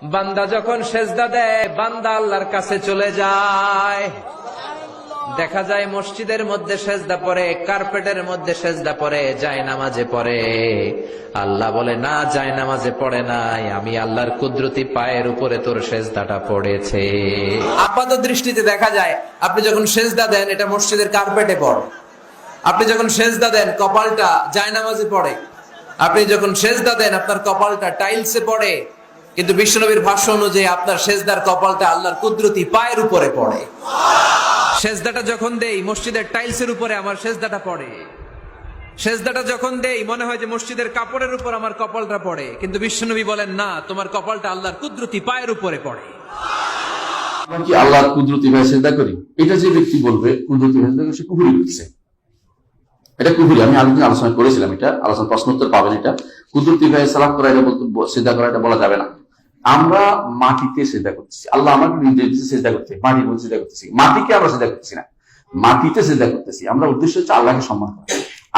বান্দা যখন সেজদা দেয়, বান্দা আল্লাহর কাছে চলে যায়। দেখা যায় মসজিদের মধ্যে সেজদা পড়ে, কার্পেটের মধ্যে সেজদা পড়ে, জায়নামাজে পড়ে। আল্লাহ বলে, না, জায়নামাজে পড়ে নাই, আমি আল্লাহর কুদরতি পায়ের উপরে তোর সেজদাটা পড়েছে। আপাত দৃষ্টিতে দেখা যায় আপনি যখন সেজদা দেন এটা মসজিদের কার্পেটে পড়ে, আপনি যখন সেজদা দেন কপালটা জায়নামাজে পড়ে, আপনি যখন সেজদা দেন আপনার কপালটা টাইলসে পড়ে। কিন্তু বিশ্বনবীর ভাষ্য অনুযায়ী আপনার সেজদার কপালটা আল্লাহর কুদরতি পায়ের উপরে পড়ে। সেজদাটা যখন দেই মসজিদের টাইলসের উপরে আমার সেজদাটা পড়ে, সেজদাটা যখন দেই মনে হয় যে মসজিদের কাপড়ের উপর আমার কপালটা পড়ে। কিন্তু বিশ্বনবী বলেন, না, তোমার কপালটা আল্লাহর কুদরতি পায়ের উপরে পড়ে। আমরা কি আল্লাহর কুদরতি ভাবে সেজদা করি? এটা যে ব্যক্তি বলবে কুদরতি ভাবে সেজদা করে, সে কুফরি করছে। এটা কুফরি। আমি আলোচনা করেছিলাম, এটা আলোচনা প্রশ্নোত্তর পাবেন। এটা কুদরতি ভাবে সালাম করা, এটা বলতে সেজদা করা, এটা বলা যাবে না। আমরা মাটিতে সেজদা করতেছি, আল্লাহ আমাকে নির্দেশ দিচ্ছে সেজদা করতে, মাটির মধ্যে সেজদা করতেছি। মাটিকে আমরা সেজদা করতেছি না, মাটিতে সেজদা করতেছি। আমরা উদ্দেশ্য হচ্ছে আল্লাহকে সম্মান করা,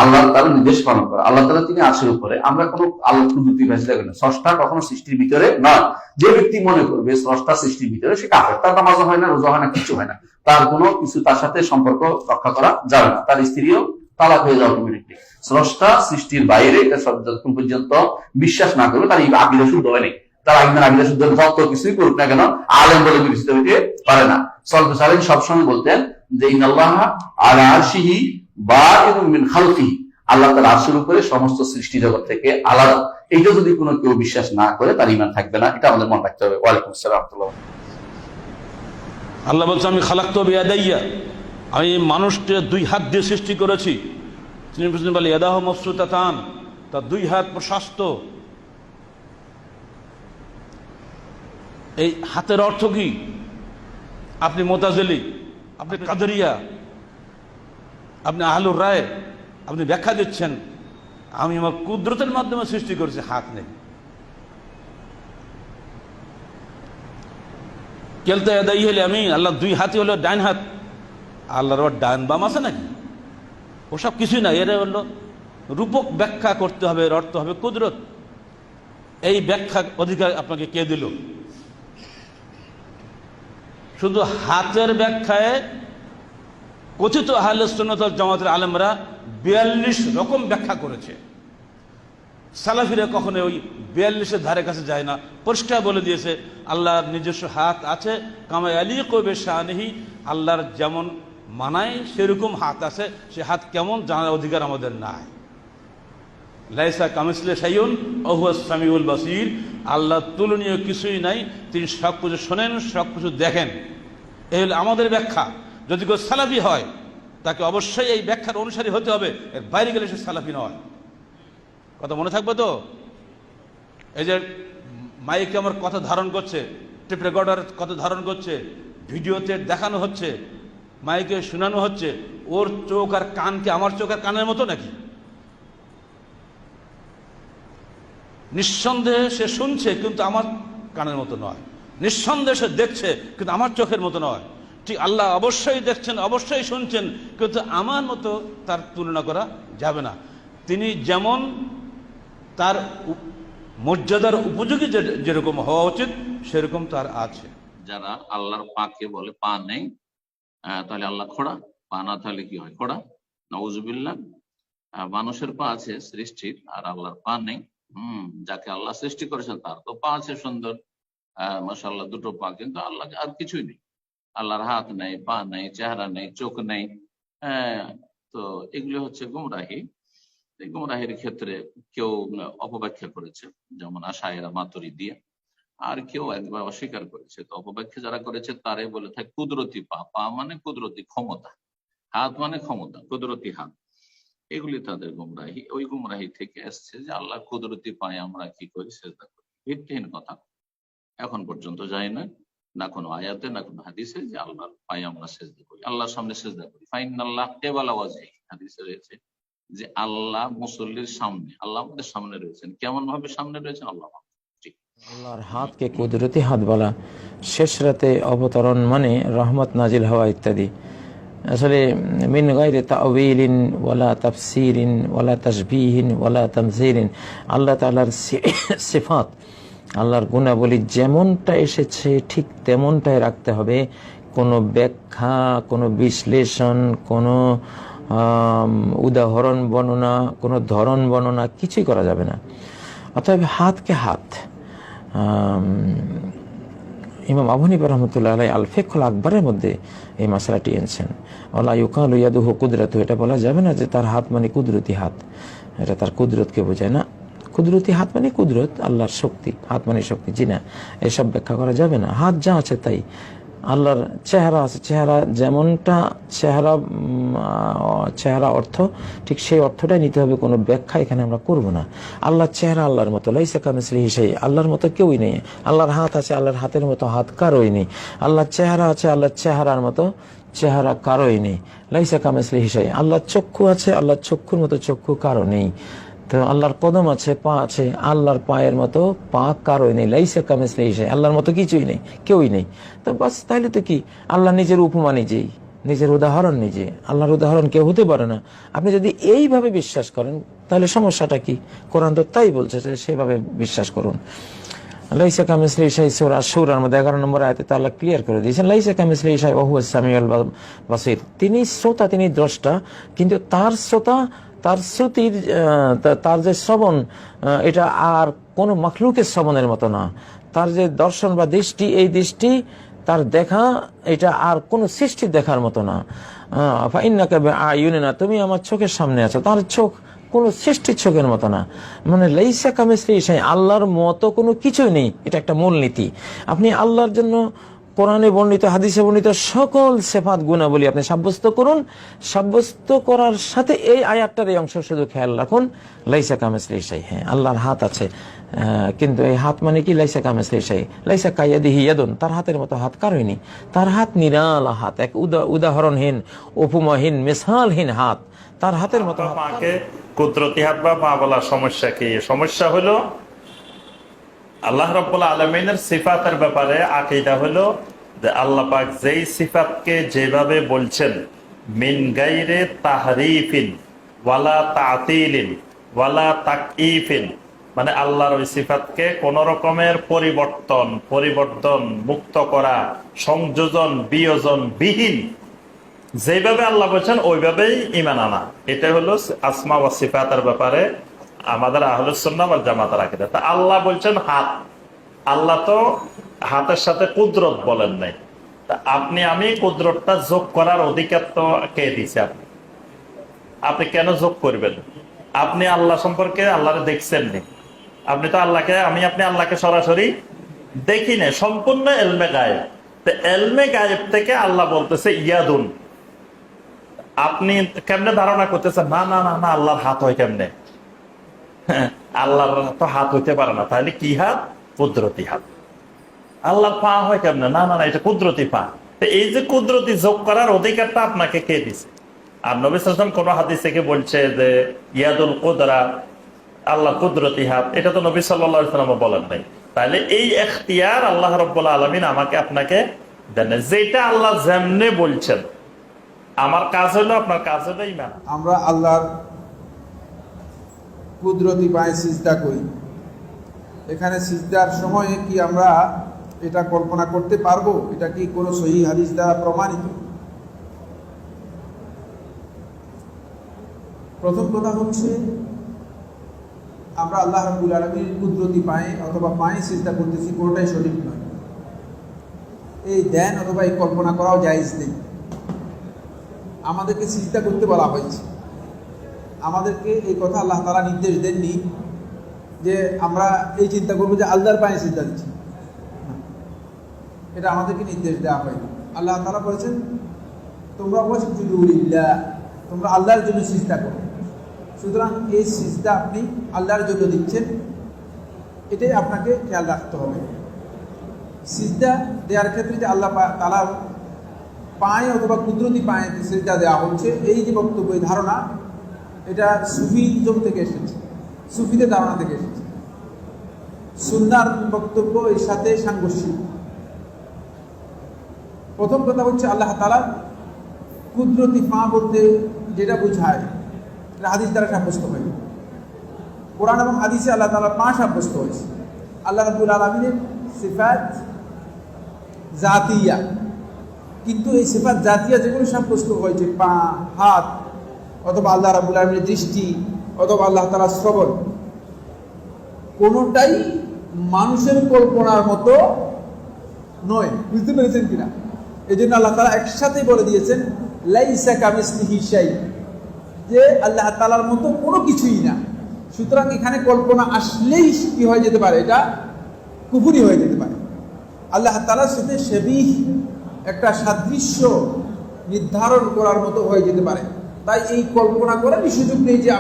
আল্লাহ তাআলার নির্দেশ পালন করা। আল্লাহ তাআলা তিনি আরশের উপরে, আমরা কোনো আল্লাহ কুদরতি ভাবে সেজদা করি না। স্রষ্টা কখনো সৃষ্টির ভিতরে নয়। যে ব্যক্তি মনে করবে স্রষ্টা সৃষ্টির ভিতরে, সে কাফের। তার নামাজ হয় না, রোজা হয় না, কিছু হয় না, তার কোনো কিছু তার সাথে সম্পর্ক রক্ষা করা যাবে না, তার স্ত্রীও তালাক হয়ে যাওয়া অটোমেটিকলি। স্রষ্টা সৃষ্টির বাইরে, এটা যতক্ষণ পর্যন্ত বিশ্বাস না করবে তার আকীদা শুদ্ধ হয় নাই। তার আকীদা শুদ্ধ যত কিছুই করুক না কেন, আলেম বলে বিবেচিত হইতে পারে না। সলফে সালেহীন সবসময় বলতেন যে ইন্নাল্লাহা আলা আরশিহি বাইনুম মিন খালকিহি, আল্লাহ তার আরশের উপরে, সমস্ত সৃষ্টি জগৎ থেকে আলাদা। এইটা যদি কোনো কেউ বিশ্বাস না করে তার ঈমান থাকবে না। এটা আমাদের মনে রাখতে হবে। ওয়ালাইকুম আসসালাম। আল্লাহ বলছে, আমি খালাকতু বিয়াদাইয়া, আমি মানুষকে দুই হাত দিয়ে সৃষ্টি করেছি। তিনি বলে ইয়াদাহু মাবসুতাতান, তার দুই হাত প্রশস্ত। এই হাতের অর্থ কি? আপনি মুতাজিলি, আপনি কাদরিয়া, আপনি আহলুর রায়, আপনি ব্যাখ্যা দিচ্ছেন আমি আমার কুদরতের মাধ্যমে সৃষ্টি করেছি, হাত নেই। কেলতে এদাই হলে আমি আল্লাহ দুই হাতই হলো ডাইন হাত। আল্লাহর আবার ডান বাম আছে নাকি? ওসব কিছুই না। এরা হলো রূপক ব্যাখ্যা করতে হবে, এর অর্থ হবে কুদরত। এই ব্যাখ্যা অধিকার আপনাকে কে দিল? শুধু হাতের ব্যাখ্যায় কথিত আহলে সুন্নাত ওয়াল জামাতের আলেমরা 42 রকম ব্যাখ্যা করেছে। সালাফিরা কখনো ওই 42-এর ধারে কাছে যায় না। পরিষ্কার বলে দিয়েছে আল্লাহর নিজস্ব হাত আছে, কামা ইয়ালিকু বিশানিহি, আল্লাহর যেমন মানায় সেরকম হাত আছে। সে হাত কেমন জানার অধিকার আমাদের নাই। লাইসা কামিসলিহি শাইউন ওয়া হুয়াস সামিউল বাসীর, আল্লাহ তুলনীয় কিছুই নাই, তিনি সব কিছু শোনেন, সব কিছু দেখেন। এই হলো আমাদের ব্যাখ্যা। যদি কেউ সালাফি হয় তাকে অবশ্যই এই ব্যাখ্যার অনুসারী হতে হবে, এর বাইরে গেলে সে সালাফি নয়। কথা মনে থাকবে তো? এই যে মাইকে আমার কথা ধারণ করছে, টেপ রেকর্ডার কথা ধারণ করছে, ভিডিওতে দেখানো হচ্ছে, মাইকে শোনানো হচ্ছে, ওর চোখ আর কান কি আমার চোখ আর কানের মতো নাকি? নিঃসন্দেহে সে শুনছে কিন্তু আমার কানের মতো নয়, নিঃসন্দেহে সে দেখছে কিন্তু আমার চোখের মতো নয়। ঠিক আল্লাহ অবশ্যই দেখছেন, অবশ্যই শুনছেন, কিন্তু আমার মতো তার তুলনা করা যাবে না। তিনি যেমন তার মর্যাদার উপযোগী যেরকম হওয়া উচিত সেরকম তার আছে। যারা আল্লাহর পাকে বলে পা নেই, তাহলে আল্লাহ খোড়া, পা না তাহলে কি হয়? খোড়া। নাউজুবিল্লাহ। মানুষের পা আছে সৃষ্টির, আর আল্লাহর পা নেই। যাকে আল্লাহ সৃষ্টি করেছেন তার তো পা আছে সুন্দর, মাশাআল্লাহ, দুটো পা, কিন্তু আল্লাহ আর কিছুই নেই। আল্লাহর হাত নেই, পা নেই, চেহারা নেই, চোখ নেই। তো এগুলো হচ্ছে গুমরাহি। গুমরাহির ক্ষেত্রে কেউ অপব্যাখ্যা করেছে, যেমন আশায়েরা মাতুরিদিয়া, আর কেউ একবার অস্বীকার করেছে। তো অপব্যাখ্যা যারা করেছে তারাই বলে থাকে কুদরতি পা, পা মানে কুদরতি ক্ষমতা, হাত মানে ক্ষমতা, কুদরতি হাত। এগুলি তাদের গুমরাহি। ওই গুমরাহি থেকে এসছে যে আল্লাহ কুদরতি পায়ে আমরা কি করি? সেজদা করি। ভিত্তিহীন কথা। এখন পর্যন্ত যায় না, না কোনো আয়াতে না কোনো হাদিসে যে আল্লাহর পায়ে আমরা সেজদা করি, আল্লাহর সামনে সেজদা করি। ফাইনাল্লাহ কিবালা ওয়াজহি, হাদিসে রয়েছে যে আল্লাহ মুসল্লির সামনে, আল্লাহ আমাদের সামনে রয়েছেন। কেমন ভাবে সামনে রয়েছেন? আল্লাহ আল্লাহর হাতকে কুদরতি হাত বলা, শেষ রাতে অবতরণ মানে রহমত নাজিল হওয়া ইত্যাদি। আসলে মিন গায়রি তাওয়িলিন ওয়ালা তাফসিরিন ওয়ালা তাশবিহিন ওয়ালা তামসিলিন, আল্লাহ তাআলার সিফাত, আল্লাহর গুণাবলী যেমনটা এসেছে ঠিক তেমনটাই রাখতে হবে। কোনো ব্যাখ্যা, কোনো বিশ্লেষণ, কোনো উদাহরণ বর্ণনা, কোনো ধরন বর্ণনা কিছুই করা যাবে না। অতএব হাতকে হাত। ইমাম আবু হানিফা রাহমাতুল্লাহ আলাইহি আল ফিকহুল আকবরের মধ্যে এই মশালাটি এনেছেন। ওয়ালা ইউকালু ইয়াদুহু কুদরাতু, এটা বলা যাবে না যে তার হাত মানে কুদরতি হাত, এটা তার কুদরতকে বোঝায় না। কুদরতি হাত মানে কুদরত, আল্লাহর শক্তি, হাত মানে শক্তি, জি না, এসব ব্যাখ্যা করা যাবে না। হাত যা আছে তাই। আল্লাহর চেহারা আছে, চেহারা যেমনটা চেহারা অর্থ ঠিক সেই অর্থটাই নিতে হবে, কোনো ব্যাখ্যা এখানে আমরা করব না। আল্লাহর চেহারা আল্লাহর মতো, লাইসা কামিসলিহি শাই, আল্লাহর মতো কেউই নেই। আল্লাহর হাত আছে, আল্লাহর হাতের মতো হাত কারোই নেই। আল্লাহর চেহারা আছে, আল্লাহর চেহারার মতো চেহারা কারোই নেই। লাইসা কামিসলিহি শাই। আল্লাহর চক্ষু আছে, আল্লাহর চক্ষুর মতো চক্ষু কারো নেই। তো আল্লাহর কদম আছে, পা আছে, আল্লাহর পায়ের মতো পা কারোই নেই। লাইসা কামিসলিহি শাই, আল্লাহর মতো কিছুই নেই, কেউই নেই। তো বাস, তাইলে তো কি, আল্লাহ নিজের উপমা নিজেই, নিজের উদাহরণ নিজে। আল্লাহর উদাহরণ কেউ হতে পারে না। আপনি যদি এইভাবে বিশ্বাস করেন তাহলে সমস্যাটা কি? কোরআন তো তাই বলছে, সেভাবে বিশ্বাস করুন। লাইসা কামিসলিহি শাই, সূরা সূরার মধ্যে 11 নম্বর আয়াতে আল্লাহ ক্লিয়ার করে দিয়েছেন, লাইসা কামিসলিহি শাই ওয়া হুয়াস সামিউল বাসীর। তিনি শ্রোতা, তিনি দ্রষ্টা, কিন্তু তার শ্রোতা, তার শ্রুতির, তার যে শ্রবণ, এটা আর কোনো মাখলুকের শ্রবণের মতো না। তার যে দর্শন বা দৃষ্টি, এই দৃষ্টি, তার দেখা, এটা আর কোনো সৃষ্টির দেখার মতো না। ফাইন্নাকা বিআয়ুনিনা, তুমি আমার চোখের সামনে আছো, তার চোখ কোনো সৃষ্টির চোখের মতো না। মানে লাইসা কামিসলিহি শাই, আল্লাহর মতো কোনো কিছুই নেই। এটা একটা মূলনীতি। আপনি আল্লাহর জন্য কোরআনে বর্ণিত, হাদিসে বর্ণিত সকল সিফাত গুণাবলী আপনি সাব্যস্ত করুন। সাব্যস্ত করার সাথে এই আয়াতটার এই অংশ শুধু খেয়াল রাখুন, লাইসা কামিসলিহি শাই। হ্যাঁ, আল্লাহর হাত আছে, কিন্তু এই হাত মানে কি? লাইসা কামিসলিহি শাই, লাইসা কায়াদিহি ইয়াদুন, তার হাতের মতো হাত কারোই নেই। তার হাত নিরালা হাত, এক উদাহরণহীন, উপমাহীন, মিসালহীন হাত, তার হাতের মতো। মাকে কুদরতি হাত বা মা বলার সমস্যা কি? সমস্যা হলো আল্লাহ রাব্বুল আলামিনের সিফাতের ব্যাপারে আকীদা হলো যে আল্লাহ পাক যেই সিফাতকে যেভাবে বলছেন, মিন গায়রে তাহরিফিন ওয়ালা তাতিলিন ওয়ালা তাকইফিন, মানে আল্লাহর ওই সিফাতকে কোন রকমের পরিবর্তন মুক্ত করা, সংযোজন বিয়োজন বিহীন যেভাবে আল্লাহ বলছেন ওইভাবেই ঈমান আনা। এটা হলো আসমা ওয়া সিফাতের ব্যাপারে আমাদের আহলুস সুন্নাহ ওয়াল জামাতের আকীদা। তা আল্লাহ বলছেন হাত, আল্লাহ তো হাতের সাথে কুদরত বলেন নাই। তা আমি কুদরতটা যোগ করার অধিকার তো কে দিছে? আপনি কেন যোগ করবেন? আপনি আল্লাহ সম্পর্কে আল্লাহরে দেখছেন নি? আপনি তো আপনি আল্লাহকে সরাসরি দেখি না, সম্পূর্ণ এলমে গায়েব। তো এলমে গায়েব থেকে আল্লাহ বলতেছে ইয়াদুন, আপনি কেমনে ধারণা করতেছেন? না না না না, আল্লাহর হাত হয় কেমনে? আল্লাহর তো হাত হইতে পারে না। তাহলে কি হাত? কুদরতি হাত। আল্লাহর পা হয় কেমনে? না না না, এটা কুদরতি পা। এই যে কুদরতি যোগ করার অধিকারটা আপনাকে কে দিছে? আর নবী সাল্লাল্লাহু আলাইহি ওয়াসাল্লাম কোন হাদিস থেকে বলছে যে ইয়াদুল কুদরা, আল্লাহ কুদরতি হাত, এটা তো নবী সাল্লাল্লাহু আলাইহি ওয়াসাল্লাম বলেন নাই। তাহলে এই এখতিয়ার আল্লাহ রাব্বুল আলামিন আমাকে আপনাকে দেন। যেটা আল্লাহ যেমনে বলছেন, আমার কাজ হলো, আপনার কাজ হলো ঈমান। আমরা আল্লাহর কুদরতি পায়ে সিজদা করি। এখানে সিজদার সময়ে কি আমরা এটা কল্পনা করতে পারবো? এটা কি কোনো সহিহ হাদিস দ্বারা প্রমাণিত? প্রথম কথা হচ্ছে, আমরা আল্লাহ রাব্বুল আলামিনের কুদরতি পায়ে অথবা পায়ে সিজদা করতেছি, কোনোটাই সঠিক নয়। এই ধ্যান অথবা এই কল্পনা করাও জায়েজ নেই। আমাদেরকে সিজদা করতে বলা হয়েছে, আমাদেরকে এই কথা আল্লাহ তাআলা নির্দেশ দেননি যে আমরা এই চিন্তা করবো যে আল্লাহর পায়ে সিজদা দিচ্ছি। এটা আমাদেরকে নির্দেশ দেওয়া হয়নি। আল্লাহ তাআলা বলেছেন, তোমরা ওয়াসজুদু লিল্লাহ, তোমরা আল্লাহর জন্য সিজদা করো। সুতরাং এই সিজদা আপনি আল্লাহর জন্য দিচ্ছেন, এটাই আপনাকে খেয়াল রাখতে হবে। সিজদা দেওয়ার ক্ষেত্রে যে আল্লাহ তাআলার পায়ে অথবা কুদরতি পায়ে সিজদা দেওয়া হচ্ছে, এই যে বক্তব্য, এই ধারণা, এটা সুফিজম থেকে এসেছে, সুফিদের ধারণা থেকে এসেছে। সুন্নাহর বক্তব্য এর সাথে সাংঘর্ষিক। প্রথম কথা হচ্ছে, আল্লাহ তাআলা কুদরতি পা বলতে যেটা বোঝায়, এটা হাদিস দ্বারা সাব্যস্ত হয়। কোরআন এবং হাদিসে আল্লাহ তাআলার পা সাব্যস্ত হয়েছে। আল্লাহ রাব্বুল আলামিনের সিফাত জাতিয়া, কিন্তু এই সিফাত জাতিয়া যেগুলো সাব্যস্ত হয়েছে, পা, হাত, অথবা আল্লাহ রাব্বুল আলামিনের দৃষ্টি, অথবা আল্লাহ তাআলার শ্রবণ, কোনোটাই মানুষের কল্পনার মতো নয়। বুঝতে পেরেছেন কিনা? এই জন্য আল্লাহ তাআলা একসাথে বলে দিয়েছেন লাইসা কামিসলিহি শাই, যে আল্লাহ তাআলার মতো কোনো কিছুই না। সুতরাং এখানে কল্পনা আসলেই কি হয়ে যেতে পারে, এটা কুফরি হয়ে যেতে পারে। আল্লাহ তাআলার সাথে শাবিহ, একটা সাদৃশ্য নির্ধারণ করার মতো হয়ে যেতে পারে। তাই এই কল্পনা করারই সুযোগ নেই যে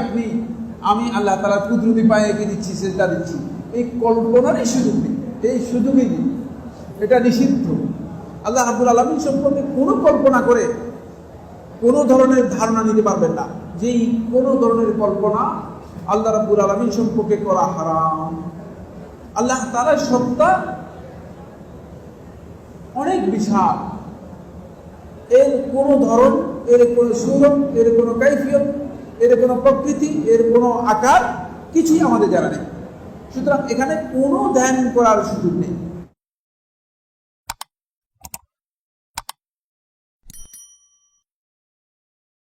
আমি আল্লাহ তাআলার কুদরতি পায়ে এগিয়ে দিচ্ছি, সেজদা দিচ্ছি, এই কল্পনারই সুযোগ নেই, এই সুযোগই নেই, এটা নিষিদ্ধ। আল্লাহ রাব্বুল আলামিন সম্পর্কে কোনো কল্পনা করে কোনো ধরনের ধারণা নিতে পারবেন না, যেই কোনো ধরনের কল্পনা আল্লাহ রাব্বুল আলামিন সম্পর্কে করা হারাম। আল্লাহ তাআলার সত্তা অনেক বিশাল, এর কোনো ধরন, এর কোনো সুরত, এর কোনো কাইফিয়ত, এর কোনো প্রকৃতি, এর কোনো আকার কিছুই আমাদের জানা নেই। সুতরাং এখানে কোনো ধ্যান করার সুযোগ নেই।